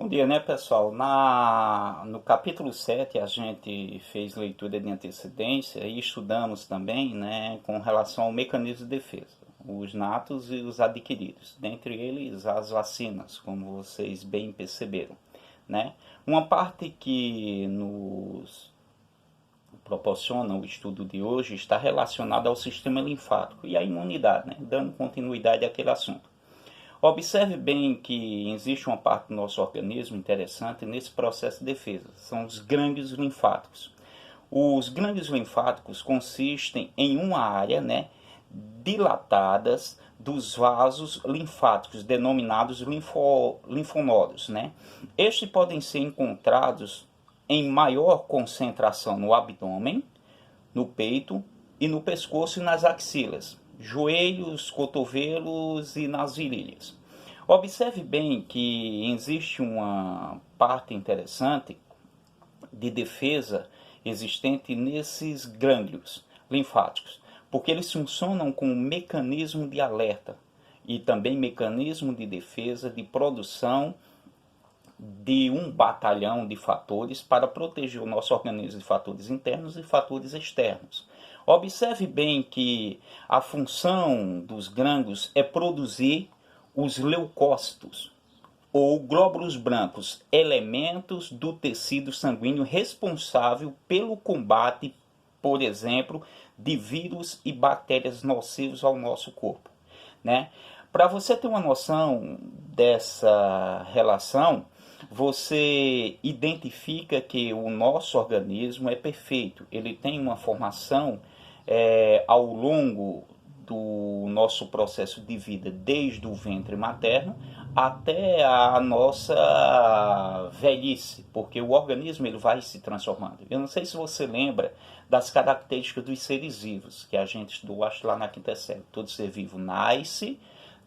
Bom dia, né, pessoal? No capítulo 7 a gente fez leitura de antecedência e estudamos também, né, com relação ao mecanismo de defesa, os natos e os adquiridos, dentre eles as vacinas, como vocês bem perceberam, né? Uma parte que nos proporciona o estudo de hoje está relacionada ao sistema linfático e à imunidade, né, dando continuidade àquele assunto. Observe bem que existe uma parte do nosso organismo interessante nesse processo de defesa, são os gânglios linfáticos. Os gânglios linfáticos consistem em uma área, né, dilatadas dos vasos linfáticos, denominados linfonodos, né? Estes podem ser encontrados em maior concentração no abdômen, no peito e no pescoço e nas axilas, joelhos, cotovelos e nas virilhas. Observe bem que existe uma parte interessante de defesa existente nesses gânglios linfáticos, porque eles funcionam como mecanismo de alerta e também mecanismo de defesa, de produção de um batalhão de fatores para proteger o nosso organismo de fatores internos e fatores externos. Observe bem que a função dos gânglios é produzir os leucócitos, ou glóbulos brancos, elementos do tecido sanguíneo responsável pelo combate, por exemplo, de vírus e bactérias nocivos ao nosso corpo, né? Para você ter uma noção dessa relação, você identifica que o nosso organismo é perfeito, ele tem uma formação ao longo do nosso processo de vida, desde o ventre materno até a nossa velhice, porque o organismo ele vai se transformando. Eu não sei se você lembra das características dos seres vivos, que a gente estudou, acho, lá na quinta série. Todo ser vivo nasce,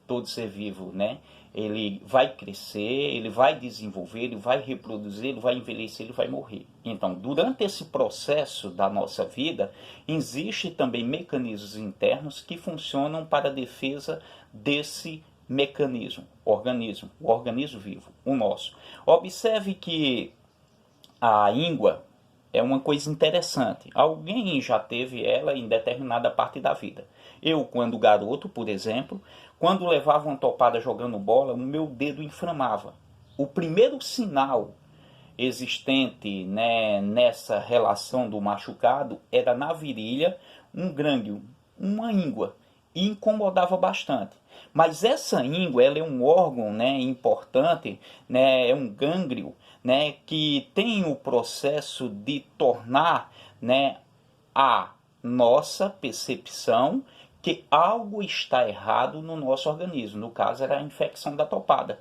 todo ser vivo, né, ele vai crescer, ele vai desenvolver, ele vai reproduzir, ele vai envelhecer, ele vai morrer. Então, durante esse processo da nossa vida, existe também mecanismos internos que funcionam para a defesa desse mecanismo, o organismo vivo, o nosso. Observe que a íngua é uma coisa interessante. Alguém já teve ela em determinada parte da vida. Eu, quando garoto, por exemplo, quando levava uma topada jogando bola, o meu dedo inflamava. O primeiro sinal existente, né, nessa relação do machucado era na virilha um grânglio, uma íngua, e incomodava bastante. Mas essa íngua, ela é um órgão, né, importante, né, é um gânglio, né, que tem o processo de tornar, né, a nossa percepção que algo está errado no nosso organismo. No caso, era a infecção da topada.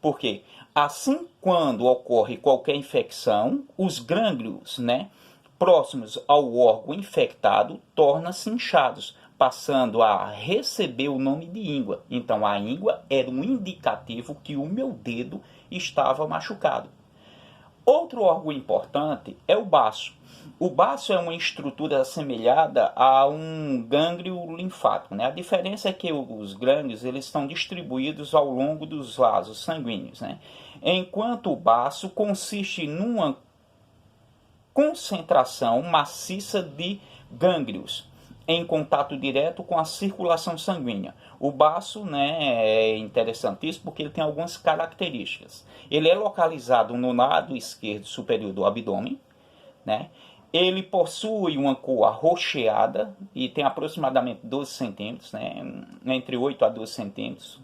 Porque assim, quando ocorre qualquer infecção, os grânulos, né, próximos ao órgão infectado tornam-se inchados, passando a receber o nome de íngua. Então, a íngua era um indicativo que o meu dedo estava machucado. Outro órgão importante é o baço. O baço é uma estrutura assemelhada a um gânglio linfático, né? A diferença é que os gânglios eles estão distribuídos ao longo dos vasos sanguíneos, né? Enquanto o baço consiste numa concentração maciça de gânglios em contato direto com a circulação sanguínea. O baço, né, é interessantíssimo porque ele tem algumas características. Ele é localizado no lado esquerdo superior do abdômen, né? Ele possui uma cor arroxeada e tem aproximadamente 12 centímetros, né? Entre 8 a 12 centímetros.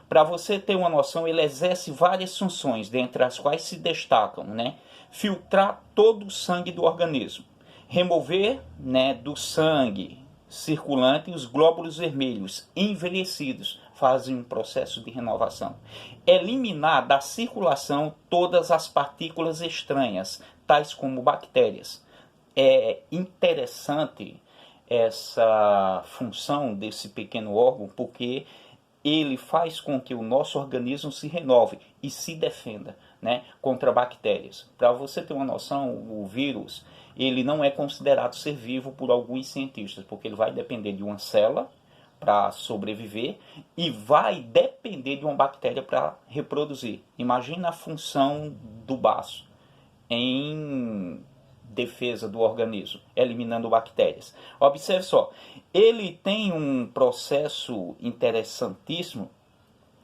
Para você ter uma noção, ele exerce várias funções, dentre as quais se destacam, né, filtrar todo o sangue do organismo, remover, né, do sangue circulante os glóbulos vermelhos envelhecidos, fazem um processo de renovação, eliminar da circulação todas as partículas estranhas, tais como bactérias. É interessante essa função desse pequeno órgão porque ele faz com que o nosso organismo se renove e se defenda, né, contra bactérias. Para você ter uma noção, o vírus ele não é considerado ser vivo por alguns cientistas, porque ele vai depender de uma célula para sobreviver e vai depender de uma bactéria para reproduzir. Imagina a função do baço em defesa do organismo, eliminando bactérias. Observe só, ele tem um processo interessantíssimo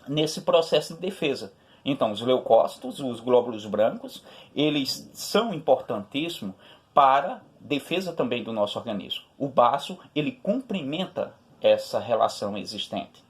nesse processo de defesa. Então, os leucócitos, os glóbulos brancos, eles são importantíssimos para defesa também do nosso organismo. O baço, ele cumprimenta essa relação existente.